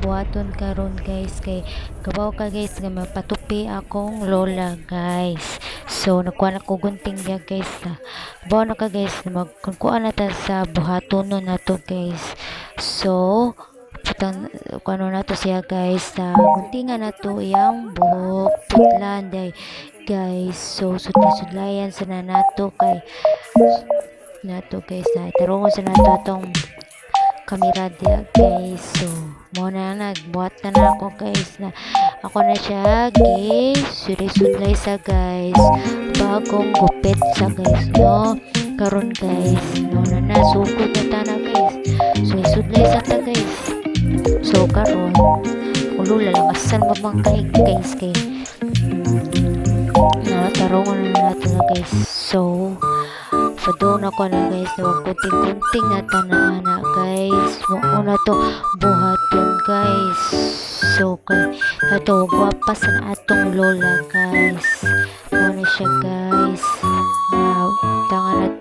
buhaton karon guys kay gabaw ka guys nga mapatupi akong lola guys. So nagkuha na ko gunting ya guys na bawa na ka guys na magkuha na ta sa buhaton na to guys. So putang kuno na to siya guys na guntingan na to iyang buhok putlan day guys. So sudlayan sa na nato kay nato guys na tarungon sa nato atong kamera dia guys. So mo na nagbuhat na ako guys na ako na siya guys sudlay sa guys bagong gupit sa guys no karon guys mo na sugod na tana guys. So sudlay sa ta guys. So karon ulula lang asan mamangkay guys kay tarungon na nato na guys. So padung ako na guys na wag kunting-kunting na tanana guys. Muna to buhaton guys. So kay ato gwapas na atong lola guys. Muna siya guys. Tangan at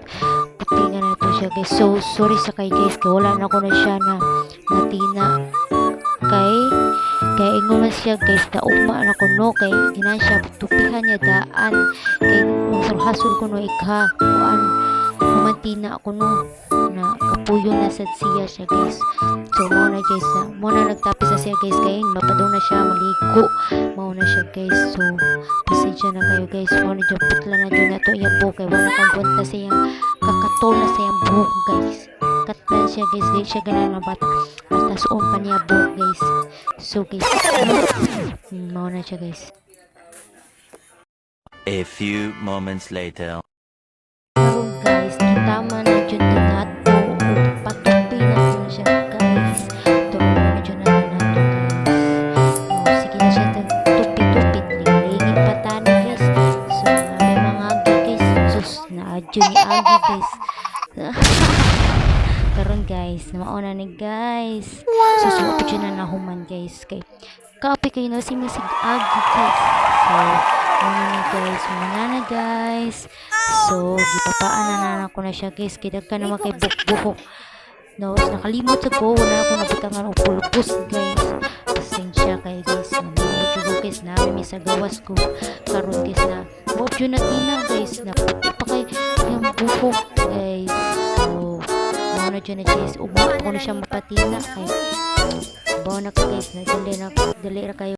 putingan na to siya guys. So sorry sa kay guys kay wala na ko na siya na natina kay ingon na siya guys na ugma na ko no kay ginan siya tupihan niya daan kay hasol ko no ikha kuan mamantina ako no na kapuyo na sa siya guys. So mo na guys na mo na nagtapis sa siya guys kay mapadaw na siya maligo mo na siya guys. So pasensya na kayo guys mo na dyan putla na dyan na to iya buhok kay wala kang kwenta sa iyang kakatol na sa iyang buhok guys. Katlan siya guys guys siya ganang na bata at nasuon pa niya buhok guys. So guys mo na siya guys. A few moments later. Karon guys, kitama na dyan na nato patupi na dyan siya guys. Tuloy na dyan na nato guys. Sige na siya tupi-tupit lingit patana guys. So may mga agi guys. Sus na adyo ni agi guys. Karon guys, mauna ni guys. Susuot dyan na nahuman guys. Kay kapi kayo na si Misig agi guys. So guys, manana guys. So gipapaan na ako na siya guys kay dagka naman kay buhok no nakalimot sa ko wala ako nabutangan og pulpos guys. Pasensya kay guys nabuto guys na may sa gawas ko karon guys na bobyo na tina guys na puti pa kay yung buhok guys. So mo na dyan na guys ugma ko na siya mapatina kay bawa na ka guys na dali ra kayo